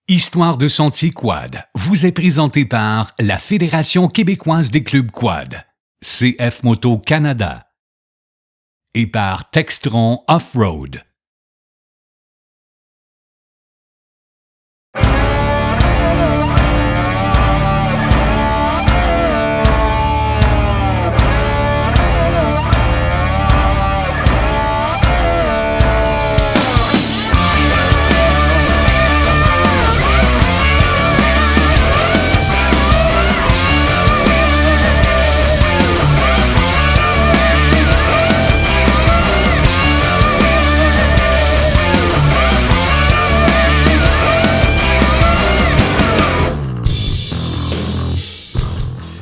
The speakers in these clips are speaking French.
Histoire de sentier quad vous est présentée par la Fédération québécoise des clubs quad, CF Moto Canada, et par Textron Off-Road.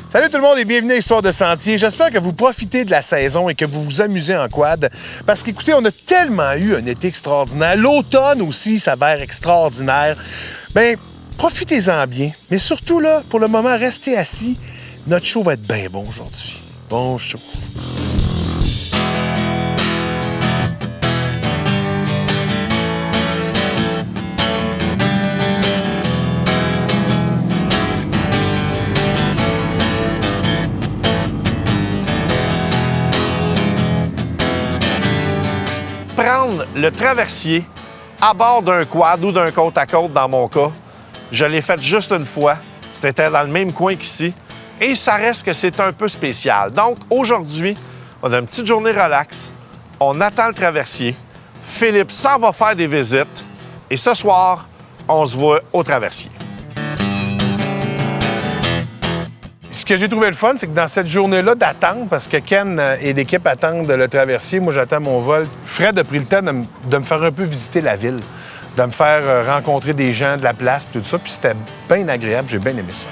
Salut tout le monde et bienvenue à Histoire de sentier. J'espère que vous profitez de la saison et que vous vous amusez en quad. Parce qu'écoutez, on a tellement eu un été extraordinaire. L'automne aussi s'avère extraordinaire. Bien, profitez-en bien. Mais surtout, là, pour le moment, restez assis. Notre show va être bien bon aujourd'hui. Bon show. Prendre le traversier à bord d'un quad ou d'un côte-à-côte, dans mon cas, je l'ai fait juste une fois. C'était dans le même coin qu'ici. Et ça reste que c'est un peu spécial. Donc, aujourd'hui, on a une petite journée relax. On attend le traversier. Philippe s'en va faire des visites. Et ce soir, on se voit au traversier. Ce que j'ai trouvé le fun, c'est que dans cette journée-là d'attente, parce que Ken et l'équipe attendent le traversier, moi j'attends mon vol, Fred a pris le temps de me faire un peu visiter la ville, de me faire rencontrer des gens de la place, tout ça, puis c'était bien agréable, j'ai bien aimé ça.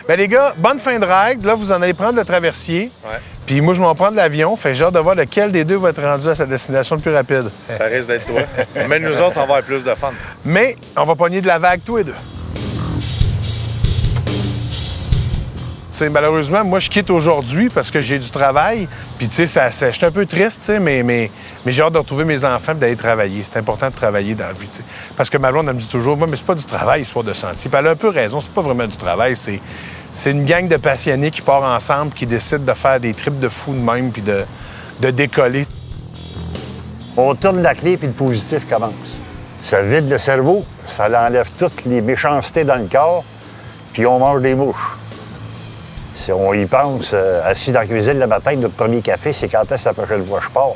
Bien, les gars, bonne fin de ride. Là, vous en allez prendre le traversier. Ouais. Puis moi, je vais en prendre l'avion. Fait que j'ai hâte de voir lequel des deux va être rendu à sa destination le plus rapide. Ça risque d'être toi. Mais nous autres, on va avoir plus de fun. Mais on va pogner de la vague tous les deux. T'sais, malheureusement, moi, je quitte aujourd'hui parce que j'ai du travail. Puis, tu sais, je suis un peu triste, tu sais, mais j'ai hâte de retrouver mes enfants et d'aller travailler. C'est important de travailler dans la vie, tu sais. Parce que ma blonde, elle me dit toujours, moi, mais c'est pas du travail, Histoire de sentier. Puis elle a un peu raison, c'est pas vraiment du travail. C'est une gang de passionnés qui part ensemble, qui décident de faire des trips de fous de même, puis de décoller. On tourne la clé, puis le positif commence. Ça vide le cerveau, ça enlève toutes les méchancetés dans le corps, puis on mange des mouches. Si on y pense, assis dans la cuisine le matin, notre premier café, c'est quand est-ce la prochaine fois je pars.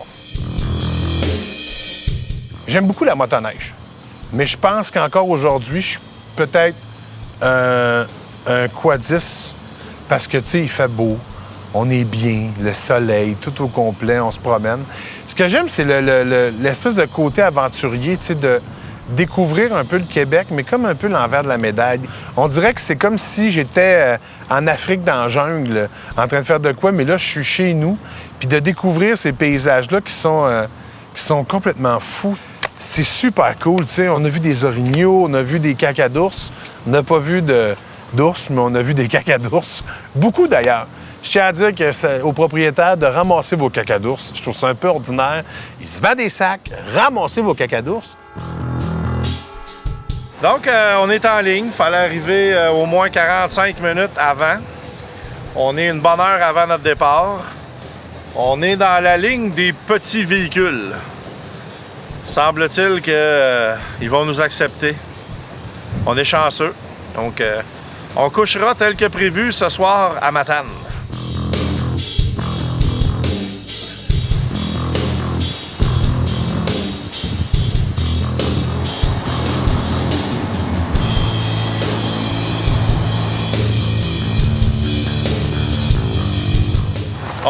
J'aime beaucoup la motoneige, mais je pense qu'encore aujourd'hui, je suis peut-être un quadiste parce que, tu sais, il fait beau, on est bien, le soleil, tout au complet, on se promène. Ce que j'aime, c'est l'espèce de côté aventurier, tu sais, de découvrir un peu le Québec, mais comme un peu l'envers de la médaille. On dirait que c'est comme si j'étais en Afrique, dans la jungle, en train de faire de quoi, mais là, je suis chez nous. Puis de découvrir ces paysages-là qui sont complètement fous. C'est super cool, tu sais. On a vu des orignaux, on a vu des cacas d'ours. On n'a pas vu d'ours, mais on a vu des cacas d'ours. Beaucoup, d'ailleurs. Je tiens à dire aux propriétaires de ramasser vos cacas d'ours. Je trouve ça un peu ordinaire. Ils se vendent des sacs, ramassez vos cacas d'ours. Donc, on est en ligne. Il fallait arriver au moins 45 minutes avant. On est une bonne heure avant notre départ. On est dans la ligne des petits véhicules. Semble-t-il qu'ils vont nous accepter. On est chanceux. Donc, on couchera tel que prévu ce soir à Matane.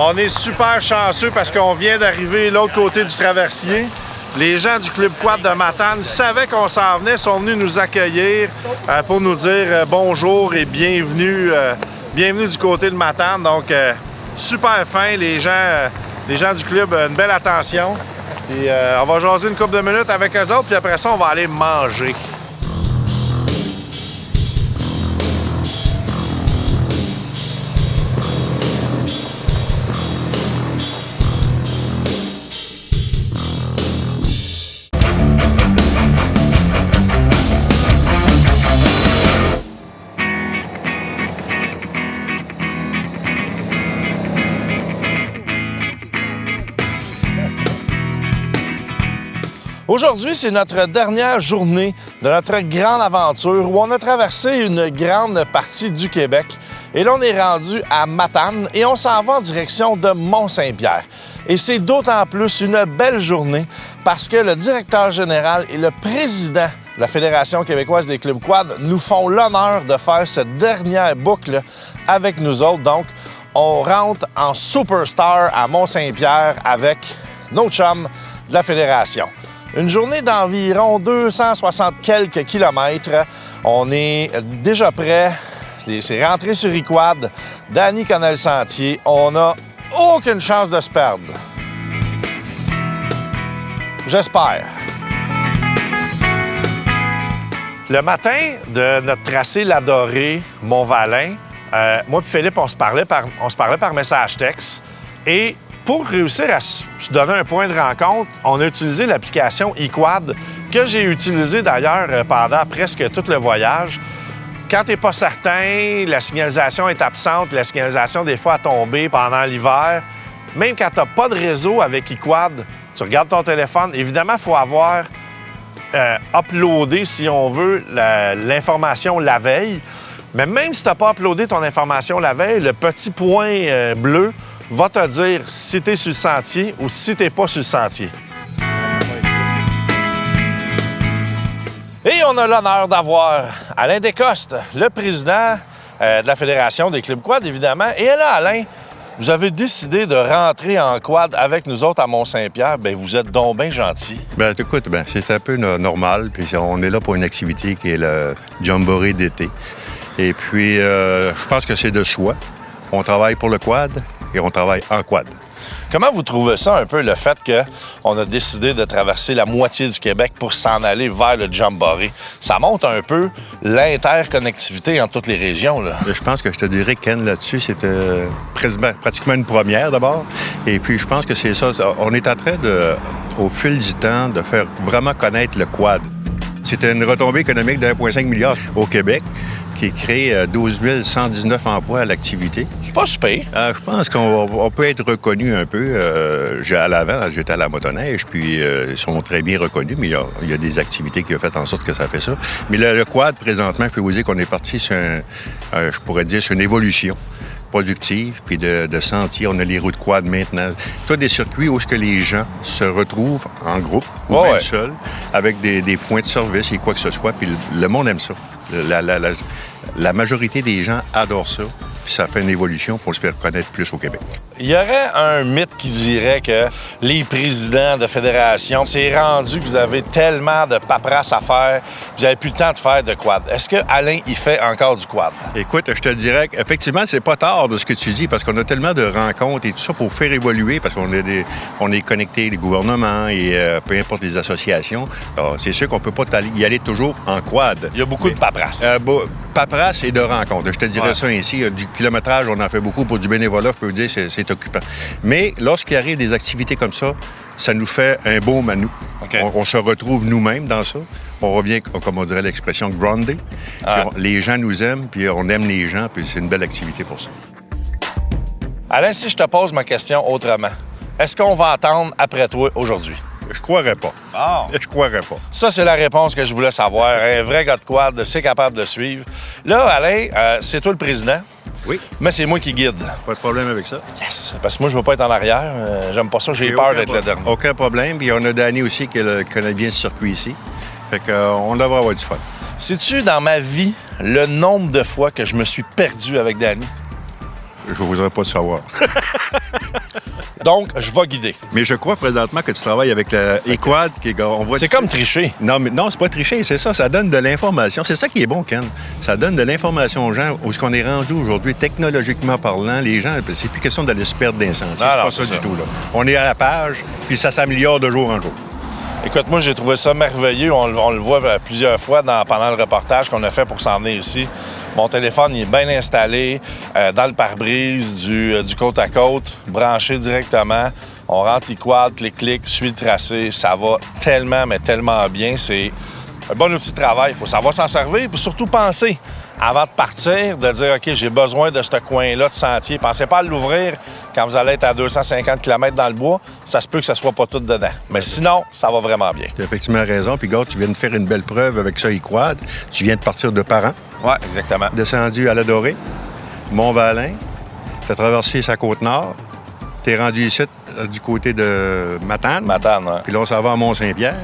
On est super chanceux parce qu'on vient d'arriver de l'autre côté du traversier. Les gens du Club Quad de Matane savaient qu'on s'en venait, sont venus nous accueillir pour nous dire bonjour et bienvenue Bienvenue du côté de Matane. Donc, super fin. Les gens du club, une belle attention. Puis, on va jaser une couple de minutes avec eux autres. Puis après ça, on va aller manger. Aujourd'hui, c'est notre dernière journée de notre grande aventure où on a traversé une grande partie du Québec. Et là, on est rendu à Matane et on s'en va en direction de Mont-Saint-Pierre. Et c'est d'autant plus une belle journée parce que le directeur général et le président de la Fédération québécoise des clubs quad nous font l'honneur de faire cette dernière boucle avec nous autres. Donc, on rentre en superstar à Mont-Saint-Pierre avec nos chums de la Fédération. Une journée d'environ 260 quelques kilomètres. On est déjà prêt. C'est rentré sur Iquad. Danny connaît le sentier. On n'a aucune chance de se perdre. J'espère. Le matin de notre tracé l'Adoré, Mont-Valin, moi et Philippe, on se parlait par message texte. Et pour réussir à se donner un point de rencontre, on a utilisé l'application Iquad, que j'ai utilisée d'ailleurs pendant presque tout le voyage. Quand tu n'es pas certain, la signalisation est absente, la signalisation des fois a tombé pendant l'hiver. Même quand tu n'as pas de réseau avec Iquad, tu regardes ton téléphone. Évidemment, il faut avoir uploadé, si on veut, l'information la veille. Mais même si tu n'as pas uploadé ton information la veille, le petit point bleu va te dire si tu es sur le sentier ou si tu n'es pas sur le sentier. Et on a l'honneur d'avoir Alain Descostes, le président de la Fédération des clubs quad, évidemment. Et là, Alain, vous avez décidé de rentrer en quad avec nous autres à Mont-Saint-Pierre. Bien, vous êtes donc bien gentil. Bien, écoute, c'est un peu normal. Puis on est là pour une activité qui est le Jamboree d'été. Et puis, je pense que c'est de soi. On travaille pour le quad et on travaille en quad. Comment vous trouvez ça un peu, le fait qu'on a décidé de traverser la moitié du Québec pour s'en aller vers le Jamboree? Ça montre un peu l'interconnectivité entre toutes les régions, là. Je pense que je te dirais, Ken, là-dessus, c'était pratiquement une première, d'abord. Et puis, je pense que c'est ça. On est en train, au fil du temps, de faire vraiment connaître le quad. C'était une retombée économique de 1,5 milliard au Québec, qui crée 12 119 emplois à l'activité. C'est pas super. Je pense qu'on peut être reconnu un peu. À l'avant, j'étais à la motoneige, puis ils sont très bien reconnus, mais il y a des activités qui ont fait en sorte que ça fait ça. Mais le quad, présentement, je peux vous dire qu'on est parti sur je pourrais dire, sur une évolution productive, puis de sentiers. On a les routes quad maintenant. Tous des circuits où les gens se retrouvent en groupe ou même seuls, avec des points de service et quoi que ce soit, puis le monde aime ça. La majorité des gens adorent ça, puis ça fait une évolution pour se faire connaître plus au Québec. Il y aurait un mythe qui dirait que les présidents de fédération, c'est rendu que vous avez tellement de paperasse à faire, vous n'avez plus le temps de faire de quad. Est-ce que Alain, il fait encore du quad? Écoute, je te dirais qu'effectivement, c'est pas tard de ce que tu dis, parce qu'on a tellement de rencontres et tout ça pour faire évoluer, parce qu'on est connecté, les gouvernements et peu importe les associations. Alors, c'est sûr qu'on peut pas y aller toujours en quad. Il y a beaucoup de paperasse. Paperasse et de rencontres. Je te dirais ça ainsi. Du kilométrage, on en fait beaucoup. Pour du bénévolat, je peux vous dire, c'est occupant. Mais lorsqu'il arrive des activités comme ça nous fait un baume à nous. Okay. On se retrouve nous-mêmes dans ça. On revient, comme on dirait l'expression, grounded. Les gens nous aiment, puis on aime les gens, puis c'est une belle activité pour ça. Alain, si je te pose ma question autrement, est-ce qu'on va attendre après toi aujourd'hui? Je croirais pas. Oh. Je croirais pas. Ça, c'est la réponse que je voulais savoir. Un vrai gars de quad, c'est capable de suivre. Là, Alain, c'est toi le président. Oui. Mais c'est moi qui guide. Pas de problème avec ça. Yes! Parce que moi, je veux pas être en arrière. J'aime pas ça. J'ai peur d'être le dernier. Aucun problème. Puis on a Danny aussi qui connaît bien ce circuit ici. Fait qu'on devrait avoir du fun. Sais-tu, dans ma vie, le nombre de fois que je me suis perdu avec Danny? Je ne voudrais pas le savoir. Donc, je vais guider. Mais je crois présentement que tu travailles avec le E-Quad. C'est comme tricher. Non, mais non, c'est pas tricher, c'est ça. Ça donne de l'information. C'est ça qui est bon, Ken. Ça donne de l'information aux gens où ce qu'on est rendu aujourd'hui, technologiquement parlant. Les gens, c'est plus question d'aller se perdre d'incendie. C'est pas ça du tout, là. On est à la page, puis ça s'améliore de jour en jour. Écoute, moi, j'ai trouvé ça merveilleux. On le voit plusieurs fois pendant le reportage qu'on a fait pour s'en venir ici. Mon téléphone, il est bien installé dans le pare-brise du côte à côte, branché directement. On rentre E-Quad, clic, suit le tracé. Ça va tellement, mais tellement bien. C'est un bon outil de travail. Il faut savoir s'en servir, puis surtout penser avant de partir, de dire, OK, j'ai besoin de ce coin-là de sentier. Pensez pas à l'ouvrir quand vous allez être à 250 km dans le bois. Ça se peut que ça soit pas tout dedans. Mais sinon, ça va vraiment bien. Tu as effectivement raison. Puis, gars, tu viens de faire une belle preuve avec ça, E-Quad. Tu viens de partir de Parent. Oui, exactement. Descendu à la Dorée, Mont-Valin. Tu as traversé sa Côte-Nord. Tu es rendu ici, du côté de Matane. Matane, oui. Puis là, on s'en va à Mont-Saint-Pierre.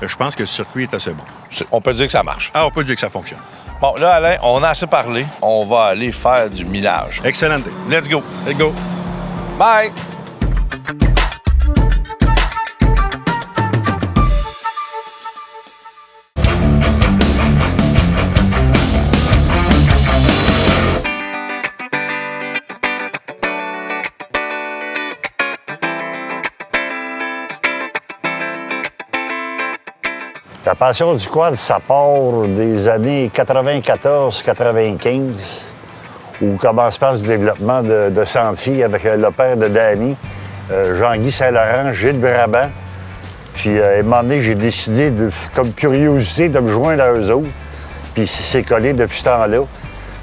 Je pense que le circuit est assez bon. On peut dire que ça marche. Ah, on peut dire que ça fonctionne. Bon, là, Alain, on a assez parlé. On va aller faire du millage. Excellent. Let's go. Let's go. Bye! La passion du quad, ça part des années 94-95, où commencement du développement de sentiers avec le père de Danny, Jean-Guy Saint-Laurent, Gilles Brabant. Puis, à un moment donné, j'ai décidé, comme curiosité, de me joindre à eux autres. Puis, c'est collé depuis ce temps-là.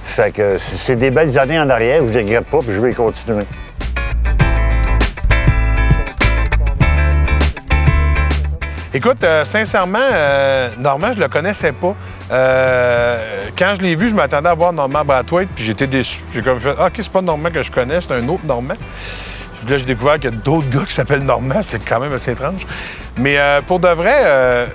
Fait que c'est des belles années en arrière, je ne regrette pas, puis je vais continuer. Écoute, sincèrement, Normand, je le connaissais pas. Quand je l'ai vu, je m'attendais à voir Normand Brathwaite, puis j'étais déçu. J'ai comme fait, OK, c'est pas Normand que je connais, c'est un autre Normand. Puis là, j'ai découvert qu'il y a d'autres gars qui s'appellent Normand, c'est quand même assez étrange. Mais pour de vrai,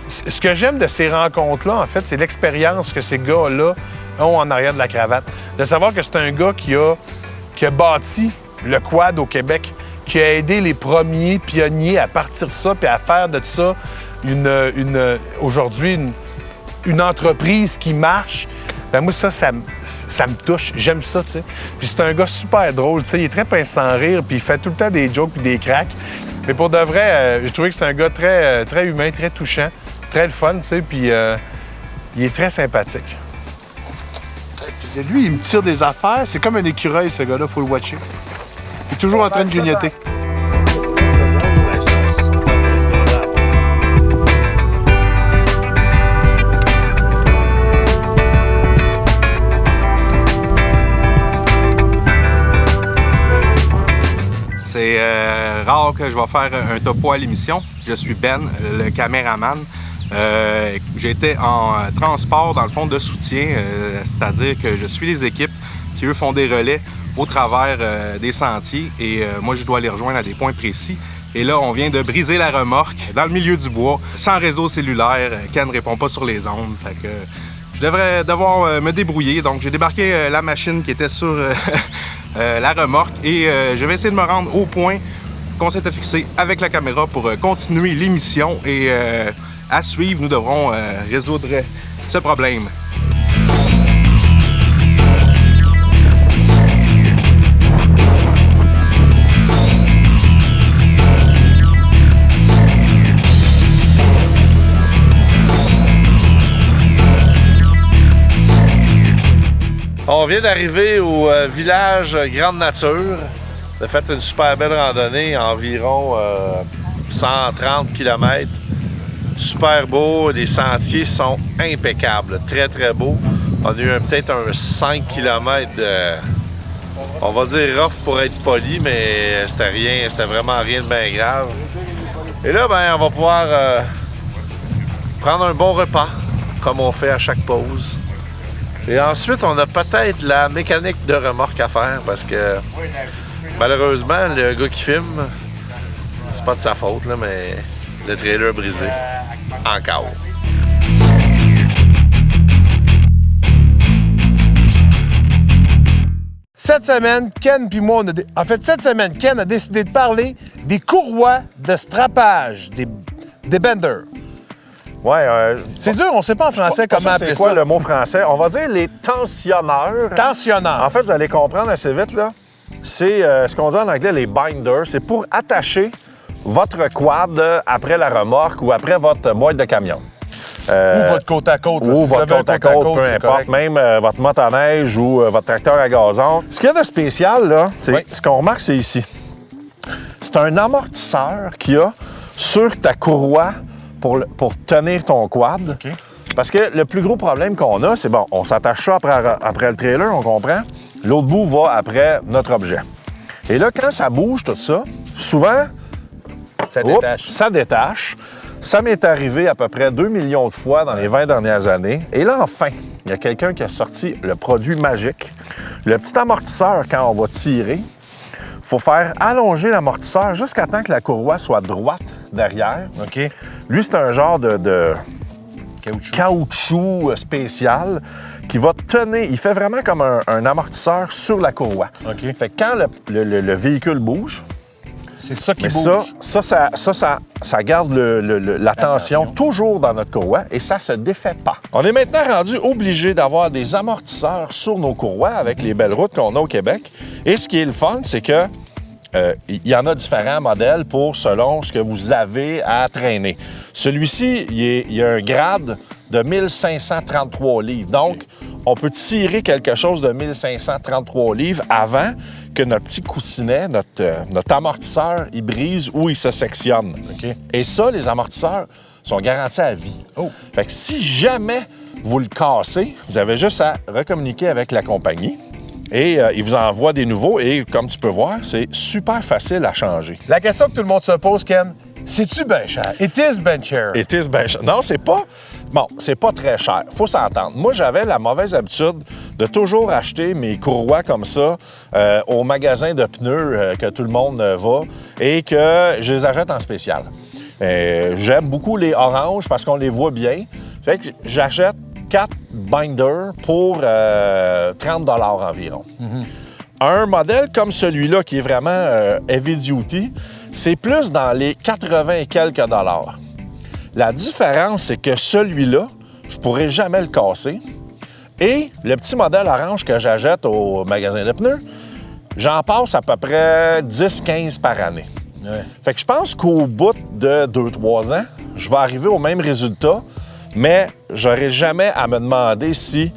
ce que j'aime de ces rencontres-là, en fait, c'est l'expérience que ces gars-là ont en arrière de la cravate. De savoir que c'est un gars qui a bâti le quad au Québec, qui a aidé les premiers pionniers à partir de ça puis à faire de ça aujourd'hui une entreprise qui marche. Ben moi, ça me touche. J'aime ça, tu sais. Puis c'est un gars super drôle, tu sais. Il est très pince sans rire, puis il fait tout le temps des jokes puis des cracks. Mais pour de vrai, j'ai trouvé que c'est un gars très, très humain, très touchant, très le fun, tu sais. Puis il est très sympathique. Puis lui, il me tire des affaires. C'est comme un écureuil, ce gars-là, faut le watcher. Il est toujours en train de grignoter. C'est rare que je vais faire un topo à l'émission. Je suis Ben, le caméraman. J'étais en transport, dans le fond, de soutien, c'est-à-dire que je suis les équipes qui, eux, font des relais au travers des sentiers et moi, je dois les rejoindre à des points précis. Et là, on vient de briser la remorque dans le milieu du bois, sans réseau cellulaire. Ken ne répond pas sur les ondes. Fait que je devrais devoir me débrouiller. Donc, j'ai débarqué la machine qui était sur la remorque et je vais essayer de me rendre au point qu'on s'était fixé avec la caméra pour continuer l'émission. Et à suivre, nous devrons résoudre ce problème. On vient d'arriver au village Grande Nature. On a fait une super belle randonnée, environ 130 km. Super beau, les sentiers sont impeccables, très très beaux. On a eu peut-être un 5 km de, on va dire rough pour être poli, mais c'était vraiment rien de bien grave. Et là, ben, on va pouvoir prendre un bon repas, comme on fait à chaque pause. Et ensuite, on a peut-être la mécanique de remorque à faire parce que malheureusement, le gars qui filme, c'est pas de sa faute, là, mais le trailer brisé. Encore. Cette cette semaine, Ken puis moi, en fait, cette semaine, Ken a décidé de parler des courroies de strappage, des benders. Ouais, C'est dur, on ne sait pas en français comment appeler c'est quoi ça. le mot français? On va dire les tensionneurs. Tensionneur. En fait, vous allez comprendre assez vite, là. C'est ce qu'on dit en anglais les binders. C'est pour attacher votre quad après la remorque ou après votre boîte de camion. Ou votre côte à côte. Là, Ou si vous votre avez un côte à côte, peu c'est importe. correct. Même votre motoneige ou votre tracteur à gazon. Ce qu'il y a de spécial, là, c'est Oui. ce qu'on remarque, c'est ici. C'est un amortisseur qu'il y a sur ta courroie pour tenir ton quad. OK. Parce que le plus gros problème qu'on a, c'est bon, on s'attache ça après le trailer, on comprend. L'autre bout va après notre objet. Et là, quand ça bouge, tout ça, souvent, Ça détache. ça détache. Ça m'est arrivé à peu près 2 millions de fois dans les 20 dernières années. Et là, enfin, il y a quelqu'un qui a sorti le produit magique. Le petit amortisseur, quand on va tirer, il faut faire allonger l'amortisseur jusqu'à temps que la courroie soit droite derrière. OK. Lui, c'est un genre de Caoutchouc. caoutchouc spécial qui va tenir. Il fait vraiment comme un amortisseur sur la courroie. OK. Fait que quand le véhicule bouge, C'est ça qui mais bouge. ça garde la tension toujours dans notre courroie et ça se défait pas. On est maintenant rendu obligé d'avoir des amortisseurs sur nos courroies avec les belles routes qu'on a au Québec. Et ce qui est le fun, c'est que il y en a différents modèles selon ce que vous avez à traîner. Celui-ci, il y a un grade de 1533 livres. Donc, on peut tirer quelque chose de 1533 livres avant que notre petit coussinet, notre amortisseur, il brise ou il se sectionne. OK. Et ça, les amortisseurs sont garantis à vie. Oh. Fait que si jamais vous le cassez, vous avez juste à recommuniquer avec la compagnie. Et ils vous envoient des nouveaux. Et comme tu peux voir, c'est super facile à changer. La question que tout le monde se pose, Ken, c'est-tu bien cher? It is bien cher. It is ben cher. Non, c'est pas... Bon, c'est pas très cher. Faut s'entendre. Moi, j'avais la mauvaise habitude de toujours acheter mes courroies comme ça au magasin de pneus que tout le monde va et que je les achète en spécial. J'aime beaucoup les oranges parce qu'on les voit bien. Fait que j'achète 4 binders pour 30 $ environ. Un modèle comme celui-là, qui est vraiment heavy duty, c'est plus dans les 80 et quelques dollars. La différence, c'est que celui-là, je pourrais jamais le casser. Et le petit modèle orange que j'achète au magasin de pneus, j'en passe à peu près 10-15 par année. Ouais. Fait que je pense qu'au bout de 2-3 ans, je vais arriver au même résultat, mais j'aurai jamais à me demander si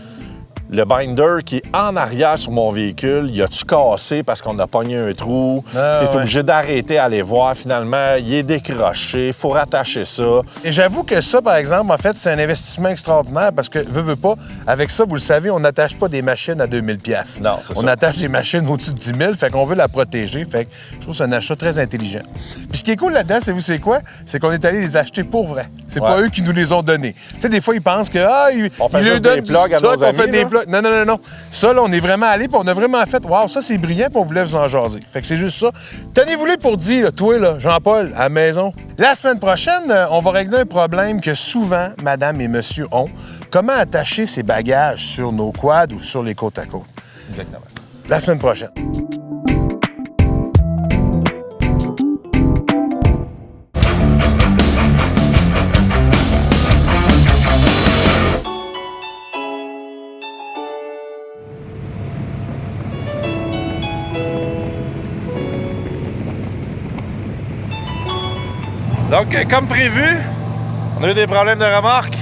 le binder qui est en arrière sur mon véhicule, il a-tu cassé parce qu'on a pogné un trou? Ah, T'es ouais. obligé d'arrêter à aller voir. Finalement, il est décroché, il faut rattacher ça. Et j'avoue que ça, par exemple, en fait, c'est un investissement extraordinaire parce que, veux pas, avec ça, vous le savez, on n'attache pas des machines à 2000 $. Non, c'est On ça. attache des machines au-dessus de 10 000, fait qu'on veut la protéger. Fait que je trouve que c'est un achat très intelligent. Puis ce qui est cool là-dedans, c'est quoi? C'est qu'on est allé les acheter pour vrai. C'est pas Ouais. eux qui nous les ont donnés. Tu sais, des fois, ils pensent que, On fait ils juste leur donnent des du plugs à stock, nos on fait amis, des là. plugs. Non. Ça, là, on est vraiment allé, puis on a vraiment fait, waouh, ça, c'est brillant, puis on voulait vous en jaser. Fait que c'est juste ça. Tenez-vous les pour dire, là, toi, là, Jean-Paul, à la maison. La semaine prochaine, on va régler un problème que souvent, madame et monsieur ont. Comment attacher ses bagages sur nos quads ou sur les côtes à côte? Exactement. La semaine prochaine. Donc, comme prévu, on a eu des problèmes de remorque.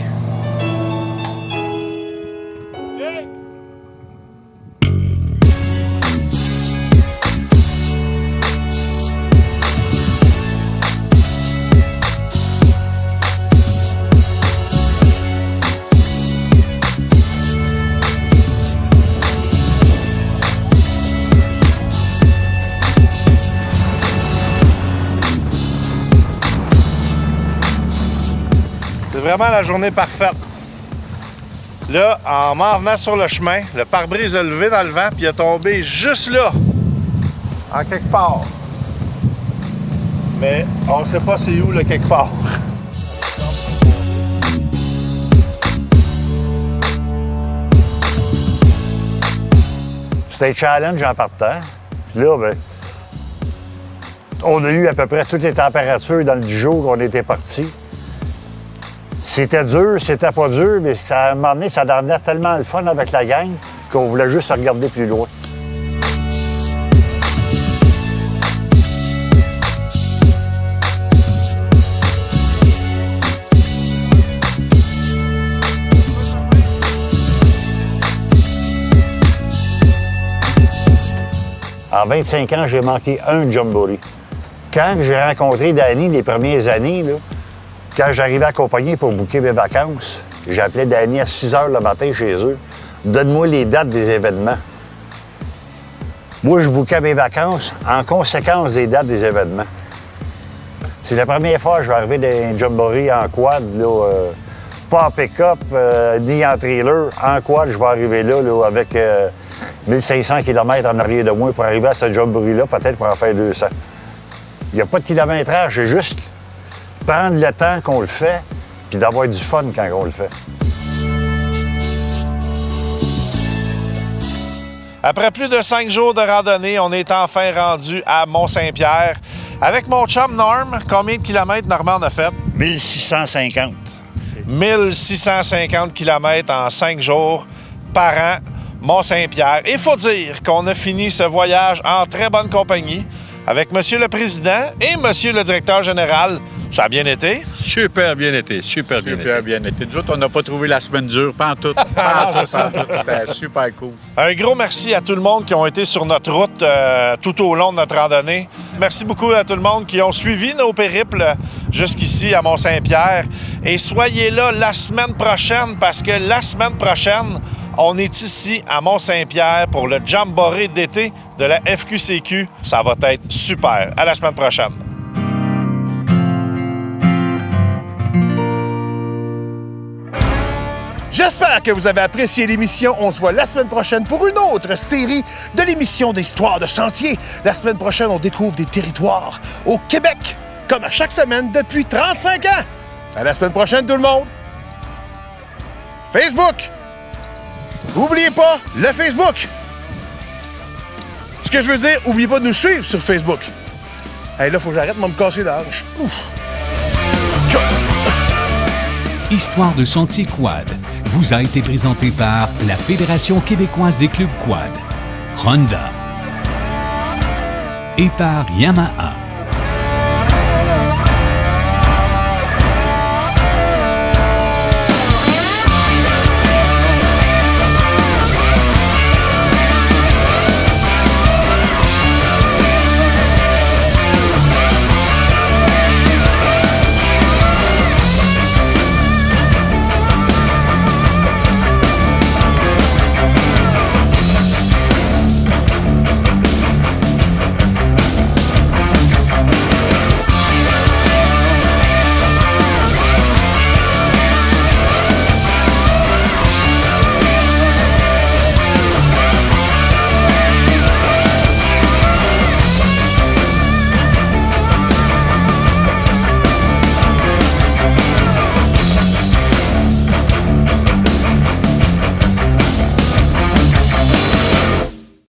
C'est vraiment la journée parfaite. Là, en m'en venant sur le chemin, le pare-brise a levé dans le vent puis il a tombé juste là, en quelque part. Mais on ne sait pas c'est où le quelque part. C'était un challenge en partant. Puis là, ben, on a eu à peu près toutes les températures dans le 10 jours qu'on était partis. C'était dur, c'était pas dur, mais à un moment donné, ça donnait tellement le fun avec la gang qu'on voulait juste regarder plus loin. En 25 ans, j'ai manqué un jamboree. Quand j'ai rencontré Danny les premières années, là, quand j'arrivais à accompagner pour booker mes vacances, j'appelais Danny à 6 h le matin chez eux. Donne-moi les dates des événements. Moi, je bookais mes vacances en conséquence des dates des événements. C'est la première fois que je vais arriver dans un jamboree en quad, là, pas en pick-up ni en trailer. En quad, je vais arriver là, avec 1500 km en arrière de moi pour arriver à ce jamboree-là, peut-être pour en faire 200. Il n'y a pas de kilométrage, c'est juste prendre le temps qu'on le fait puis d'avoir du fun quand on le fait. Après plus de 5 jours de randonnée, on est enfin rendu à Mont-Saint-Pierre. Avec mon chum Norm, combien de kilomètres Normand en a fait? 1650. 1650 kilomètres en 5 jours par an, Mont-Saint-Pierre. Il faut dire qu'on a fini ce voyage en très bonne compagnie avec Monsieur le Président et Monsieur le Directeur Général. Ça a bien été? Super bien été, super bien été. Nous autres, on n'a pas trouvé la semaine dure, pas en tout. Pas en tout. C'était super cool. Un gros merci à tout le monde qui ont été sur notre route tout au long de notre randonnée. Merci beaucoup à tout le monde qui ont suivi nos périples jusqu'ici à Mont-Saint-Pierre. Et soyez là la semaine prochaine parce que la semaine prochaine, on est ici à Mont-Saint-Pierre pour le Jamboree d'été de la FQCQ. Ça va être super. À la semaine prochaine. J'espère que vous avez apprécié l'émission. On se voit la semaine prochaine pour une autre série de l'émission d'Histoire de Sentier. La semaine prochaine, on découvre des territoires au Québec, comme à chaque semaine depuis 35 ans. À la semaine prochaine, tout le monde. Facebook. N'oubliez pas le Facebook. Ce que je veux dire, n'oubliez pas de nous suivre sur Facebook. Hey, là, faut que j'arrête de me casser la hanche. Histoire de Sentier Quad vous a été présenté par la Fédération québécoise des clubs quad, Honda et par Yamaha.